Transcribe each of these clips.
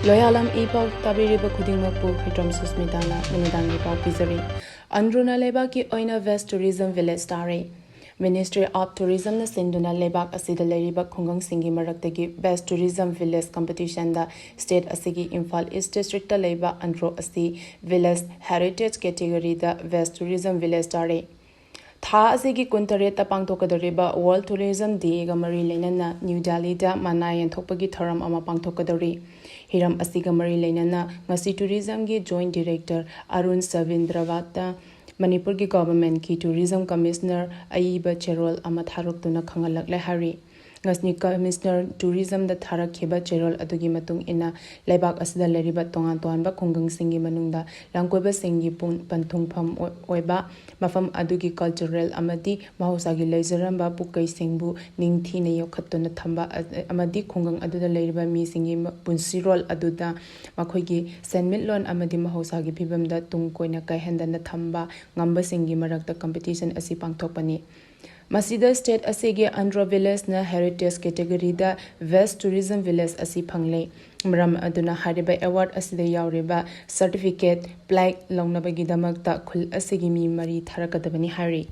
Loyalam E-PAO tabiriba khudingmakpu Hitram Susmitana numidang E-PAO pizari. Andruna lebaki oina West Tourism Village tare. Ministry of Tourism na sinduna lebak asida leriba khungang singi maraktagi Best Tourism Village competition da state asigi Imphal East District ta leba andro asi Village Heritage category da West Tourism Village tare. Tha asigi kuntareta pangthokadariba World Tourism Day ga mari leinana New Delhi da manayan thokpagi thoram ama pangthokadari. Hiram asiga mari leinana ngasi tourism gi joint director Arun Savindrawata Manipur gi government ki tourism commissioner Aiba Cherol ama tharuk tuna khangalak le hari ngasni commissioner tourism da tharak kheba Cherol adugi matung ina laibak asida leriba tongan toan ba khungang singi manungda langkoiba singi panthung pham oiba mafam adugi cultural amadi mahosagi leizaramba pukai singbu ningthi ne yokhatuna thamba amadi khungang aduda leriba mi singi punsirol aduda makhoigi senmitlon amadi mahosagi phibamda tungkoina kaihendana thamba ngamba singi marakta competition asi pangthokpani Masida state asige Andhra Village na heritage category da West Tourism Village asi phangle mram aduna hariba award asida yauriba certificate plaque longnabagi damakta khul asigi mi mari tharakadabani hari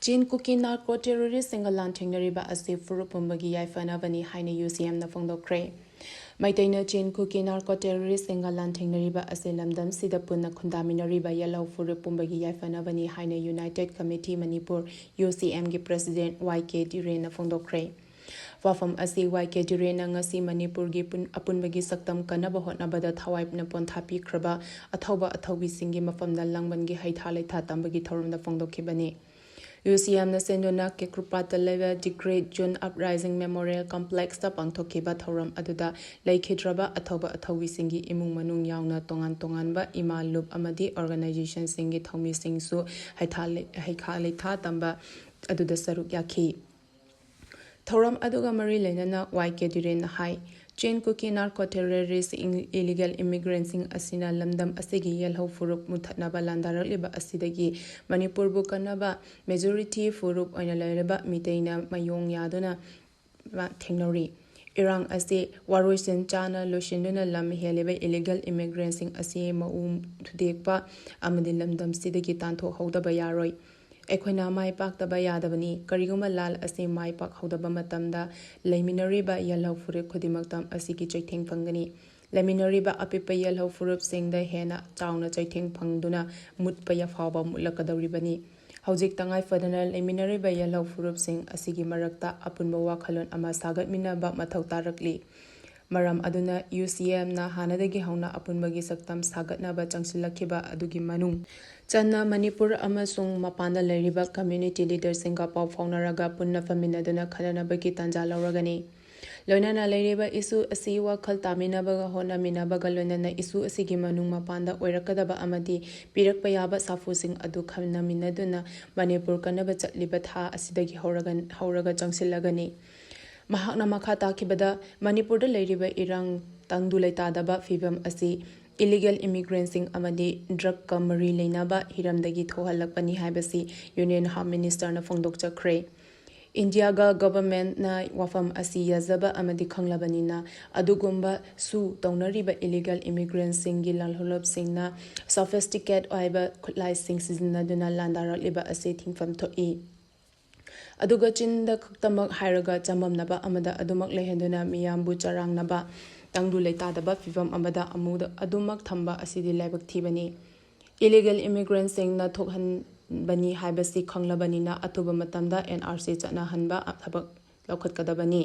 Chin Cookie narco terrorist single lantingnariba asi furupumbagi yaifanabani haina UCM na fongdokre Maitaina Chin Cookie narco terrorist single lantingnariba asi lamdam sida punna khundaminariba yellow furupumbagi yaifanabani haina United Committee Manipur UCM gi president YK Duren na fongdokre Wafam asi YK Duren na ngasi Manipur gi apunbagi saktam kanaba hotnabada thawaipna ponthapi khraba athauba athaubi singi mafamda langbangi haithalai tha tambagi thorum da fongdokhibani UCM na sendona ke krupata leva the Great June Uprising Memorial Complex ta pangthokiba thoram aduda laikhidraba athoba athowi singi imung manung yauna tongan ba imalup amadi organization singi thomi singsu haikhale tha tamba aduda saruk yakhi thoram aduga mari lenana YK Duren hai Chain Cookie narco terrorist illegal immigrants asina lamdam asigi yelho furup muthatnaba landaraliba asidagi Manipur bu kanaba majority furup oina lairaba miteina mayong yaduna thengnori Irang ase waroisen chana loshinduna lam heleba illegal immigrants asi maum thudekpa amadi lamdam sidagi tantho hodaba yaroi Ekhona mai pak taba yadabani kariguma lal ase mai pak hodaba matamda laiminariba yellow furup khudimaktam asiki chaitheng phangani laiminariba apipa yellow furup singda hena chauna chaitheng phangduna mutpa ya phawba mulakadawribani hojik tangai fadana laiminariba yellow furup sing asigi marakta apunba wakhalon ama sagatmina ba mathau tarakli Maram aduna UCM na hanadagi hauna apunbagi saktam sagatna ba changsilakhiba adugi manung Channa Manipur amasung mapanda leriba community leaders singa pau faunaraga punna faminaduna khalanabagi tanja lauragani Loinana leriba isu asi wakhal taminabaga hona minabaga loinana isu asigi manung mapanda oirakadaba amadi pirakpa yaba safu sing adu khaminaminaduna Manipur kanaba chatliba tha asidagi hauraga changsilagani Mahakna makha takibada Manipur da leriba irang tangdulai tadaba fibam asi illegal immigrants amadi drug kamari leinaba hiramdagi thohalakpani haibasi Union Home Minister na fongdokchakre India ga government na wafam asi yazaba amadi khanglabanina adugumba su taunariba illegal immigrants singi lalholop singna sophisticated oiba khutlai sing sizinaduna landaraliba asi thingfam thoi Aduga chinda khuktamak hairaga chamamnaba amada adumak lehenduna miyambu charangnaba tangdu leitadaba fibam amada amuda adumak thamba asidi laibak thibani illegal immigrants singna thokhan bani haibasi khanglabanina atuba matamda NRC chana hanba thabak lokhat kadabani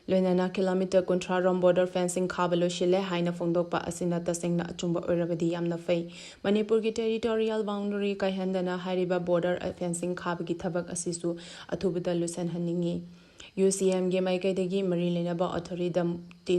Loinana kilometer kontrarom border fencing khabalo shile haina fongdokpa asina tasengna achumba oirabadi yamna fei Manipur gi territorial boundary kaihandana hariba border fencing khabagi thabak asisu athubada lusan haningi UCM ge maikaidagi mari lenaba authority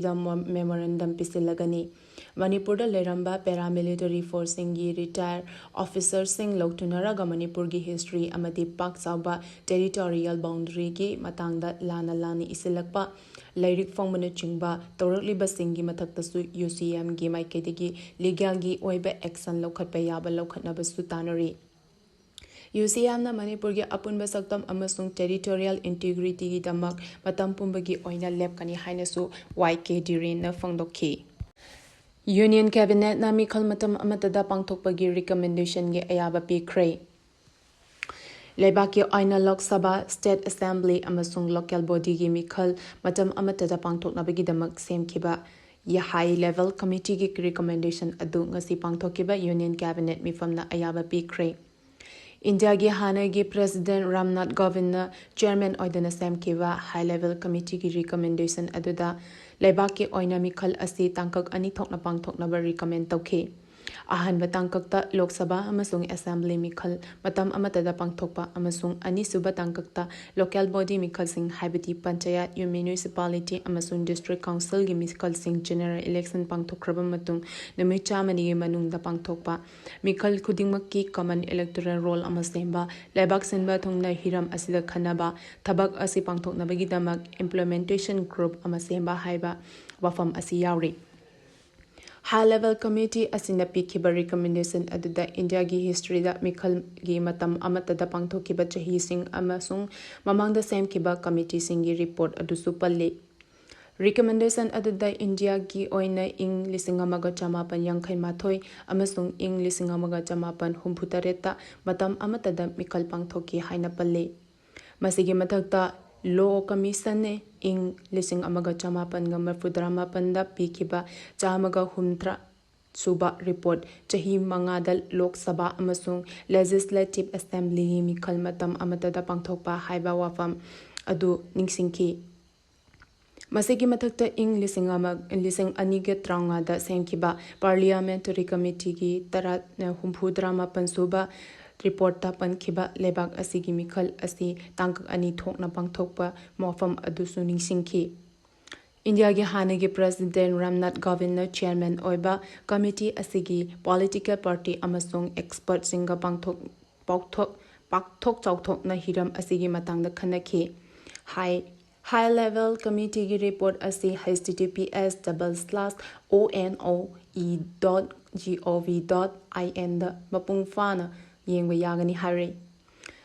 da memorandum pisilagani Manipur da leramba paramilitary force singi retired officers sing loktunaraga Manipur gi history amadi pak chawba territorial boundary gi matangda lana isilakpa Lairik Fongmana Chingba, Torakliba Singi Mataktasu UCM gi Maiketigi, legal gi oiba action lokat payaba lokat nabasu tanari. UCM na Manipur gi apunba saktam amasung territorial integrity gi damak matam pumbagi oina lep kani hainasu YK Duren na fongdokki. Union Cabinet na mikhal matam amatada pangthokpagi recommendation ge ayaba pikre. Leibaki Aina Lok Sabha, State Assembly amasung local body gi mikhal matam amatada pangthoknabagi damak semkiba ya high level committee gi recommendation adu ngasi pangthokiba Union Cabinet mifamna ayaba pikre. India gi hana gi President Ramnath Kovind Chairman oidana semkiba high level committee gi recommendation aduda Leibaki Aina mikhal asi tangkak ani thokna pangthoknaba recommend tawki. Ahanba tangkakta Lok Sabha amasung Assembly mikhal matam amatada pangthokpa amasung ani suba tangkakta local body mikhal sing haibati panchayat municipality amasung district council gi mikhal sing general election pangthokraba matung numit chamani gi manungda pangthokpa mikhal khudingmakki common electoral roll amasemba lebak senba thongna hiram asida khanaba thabak asi pangthoknabagi damak implementation group amasemba haiba wafam asi yauri. High level committee asina pikiba recommendation aduda India gi history da mikhal gi matam amatada pangthokiba chahi sing amasung mamangda semkiba committee singi report adusu palle. Recommendation aduda India gi oina ing lisingamaga chamapan yangkai mathoi amasung ing lisingamaga chamapan humputareta matam amatada mikhal pangthoki haina palle. Masigi mathakta Law Commission ne ing lising amaga chamapan nga marfudrama panda pikiba chamaga humtra suba report chahi mangadal Lok Sabha amasung Legislative Assembly mikhal matam amatada pangthokpa haiba wafam adu ningsingki. Masigi mathakta ing lising aniga traunga da semkiba Parliamentary Committee gi tarat humpudrama pansuba report ta pankhiba lebak asigi mikhal asi tangkak ani thokna pangthokpa mofam adusu ningsingki. India gi hanagi President Ramnath Kovind Chairman oiba committee asigi political party amasung expert singa pakthok chauthok na hiram asigi matangda khanaki. High level committee gi report asi https://ono.gov.in da mapung fana yengba yagani hari.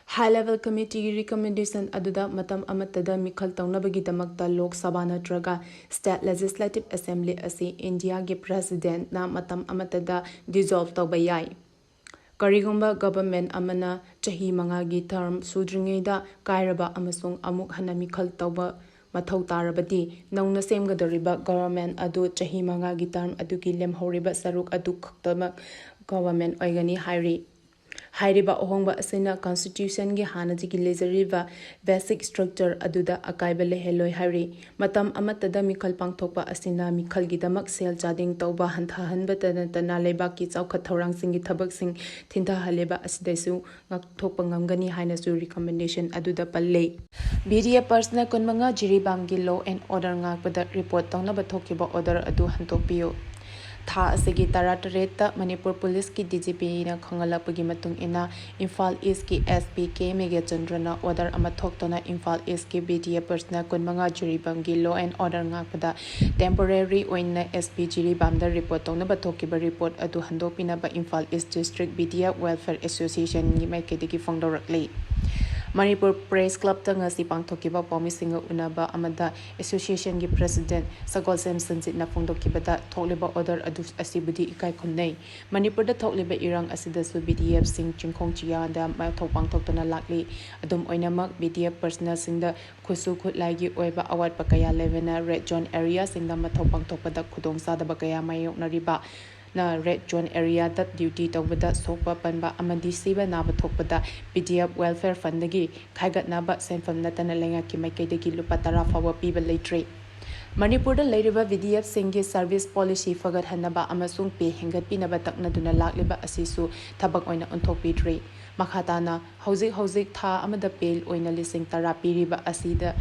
High level committee recommendation aduda matam amatada mikhal tawnabagi damakta Lok Sabha natraga State Legislative Assembly asi India gi President na matam amatada dissolve tawba yai. Karigumba government amana chahi manga gi term sudringeida kairaba amasung amuk hana mikhal tawba mathau tarabati nauna semgadoriba government adu chahi manga gi term aduki lemhoriba saruk adu khaktama government oigani hairi. Hairiba ohongba asina constitution gi hanajigi lezariba basic structure aduda akaiba leheloi hari matam amatada mikhal pangthokpa asina mikhal gi damak sel chading tawba hanthahanba tana lebaki chaukhat thorang singi thabak sing thinda haleba asidesu ngakthokpa ngamgani haina su recommendation aduda palle. BDA personal konmanga jiribam gi law and order ngakpada report tawnaba thokiba order adu hantokpiyo. Tha asigi taratareta Manipur Police ki DGP na khangalapagi matung ina Imphal East ki SP K Mega Chandrana order ama thoktona Imphal East ki BDA personal kunmanga jiribam gi law and order ngakpada temporary oina SP jiribam da report tongna bathokiba report adu handopina ba Imphal East District BDA Welfare Association ni maikedi fongdorakli. Manipur Press Club ta ngasi pangthokiba pawmisinga unaba amada association gi president Sagol Samson jitna phongdokiba da thokliba order adu asibudi ikai khonnei Manipur da thokliba irang asida su BDF sing chingkhong chiya da ma thok pangthoktona lakli adum oinamak BDF personnel singda khusu khutlai gi oiba award pakaya levena red zone area singda ma thok pangthokpa da khudong sa da bakaya mayoknariba na red zone area that duty tawbada sokpa panba amadi siba naba thokpada BDF welfare fund dagi khaigatna ba senfam natana lenga ki maikaidagi lupa 10 fawa piba leitre. Manipur da leiriba BDF singi service policy fagat hanaba amasung pe hengat pinaba takna duna lakliba asisu thabak oina onthokpidre makhatana hauzik tha amada pel oina lising tara piriba asida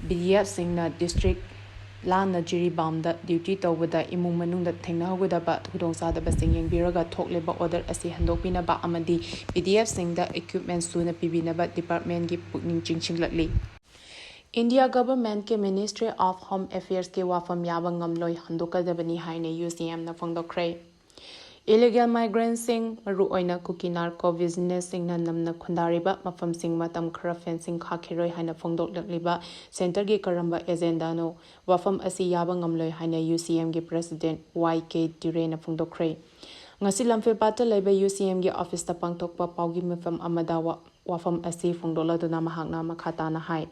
BDF singna district Lana jiribam da duty tawbada imung manungda thengnahogudaba khudongsadaba sing yengbiraga thokleba order asi handokpinaba amadi BDF singda equipment suna pibinaba department gi pukning chingchinglatli. India government ke Ministry of Home Affairs ke wafam yaba ngamloi handokadabani haine UCM na phongdokre. Illegal migrants-sing maruoina kuki narco business-singna namna khundariba mafamsing matam khara fencing khakhiroi haina phongdoklakliba center gi karamba agenda no wafam asi yaba ngamloi haina UCM gi president YK Tirena phongdokhrei ngasi lamfe pata laiba UCM gi office ta pangthokpa paugi mafam amada wafam asi phongdoladuna mahakna makhatana hai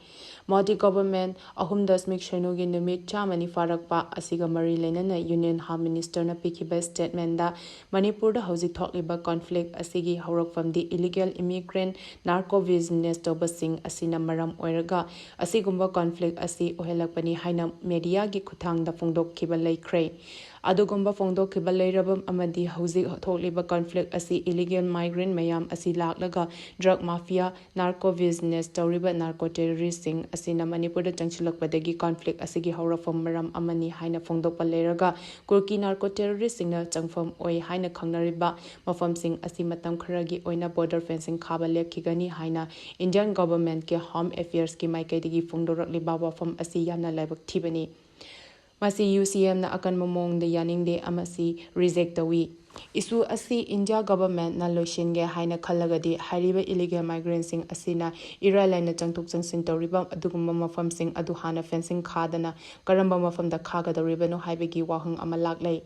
Modi government ahum dasmik shenogi numit chamani farakpa asiga mari lenana union home minister na pikiba statement da Manipur da hauji thokliba conflict asigi haurakfam di illegal immigrant narco business to basing asina maram oiraga asigumba conflict asi ohelakpani haina media gi khuthang da phongdok khiba laikhrei adugumba phongdok khiba lairabam amadi hauji thokliba conflict asi illegal migrant mayam asi laklaga drug mafia narco business tawriba narco terroristing asina Manipur da changchilakpadagi conflict asigi haurafam maram amani haina phongdokpa lairaga kurki narco terroristing na changfam oi haina khangnariba mafamsing asi matam kharagi oina border fencing khaba lekhigani haina Indian government ke home affairs ki maikaidagi phongdorakliba wafam asi yamna laibak thibani Masi UCM na akan momong de yaning de amasi reject tawi isu asi India government na loishinge haina khallagadi hariba illegal migrants sing asina Ireland na changtuk changsin tawriba adugumba mafam sing adu hana fencing khadana karamba mafam da khaga dawriba no haibegi wahung amalak lei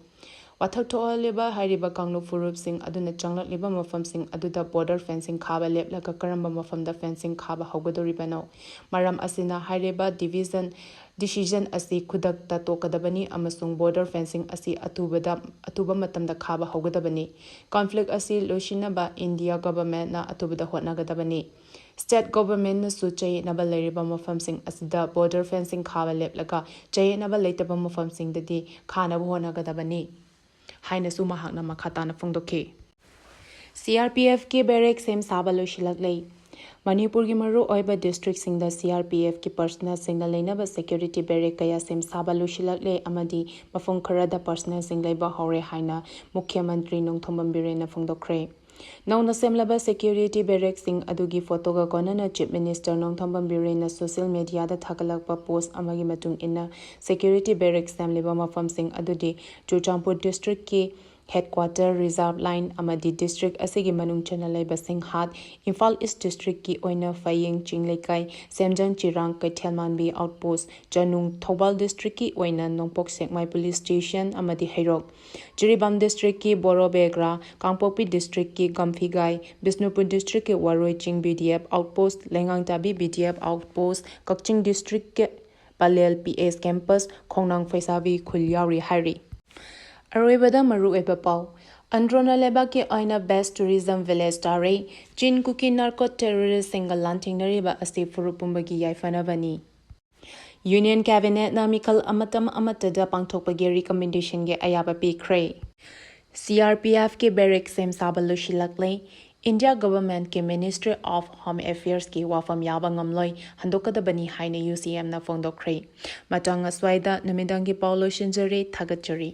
Wathak thoaliba hariba kanglu furup sing aduna changlakliba mafam sing aduda border fencing khaba leplaka karamba mafam da fencing khaba haugadoriba no maram asina hariba decision asi khudak ta tokadabani amasung border fencing asi atuba matamda khaba haugadabani conflict asi loishinaba India government na atubada hotnagadabani State government na su chay naba lairiba mafam sing asida border fencing khaba leplaka chay naba laitaba mafam sing dadi khana hotnagadabani haina su mahakna makhatana phongdokhe CRPF ke barrack sem sabalo shilaklei Manipur gi maru oiba district singda CRPF ki personal singna leinaba security barrack kaya sem sabalo shilaklei amadi mafong kharada personal singlai ba hore haina mukhya mantri nongthombam birena phongdokhrei Nauna semlaba security barrack sing adugi photo ga konana chief minister nongthombam birena social media da thakalakpa post amagi matung inna security barrack semleba mafam sing adudi Churchampur district ki headquarter reserve line amadi district asigi manung chana laiba singhat Imphal East district ki oina Faying Chinglekai Semjang Chirang Kaithelmanbi outpost Janung Thobal district ki oina Nongpok Sekmai police station amadi Hairok Jiribam district ki Borobegra Kangpokpi district ki Gamphigai Bisnupur district ki Waroi Ching BDF outpost Lengangtabi BDF outpost Kakching district ki Palel PS campus Khongnang Faisabi Khulyauri Hari Aroibada maru eba pau Androna leba ki aina best tourism village tare Chin kuki narco terrorist single lanting nariba asti furupumbagi yaifana bani Union cabinet na mikal amatam amatada pangthokpagi recommendation ge ayaba pikhrei CRPF ke barrack sem sabalo shilaklei India government ke Ministry of Home Affairs ki wafam yaba ngamloi handokadabani haina UCM na phongdokhrei matang aswaida numidang gi paulo shinjari thagachari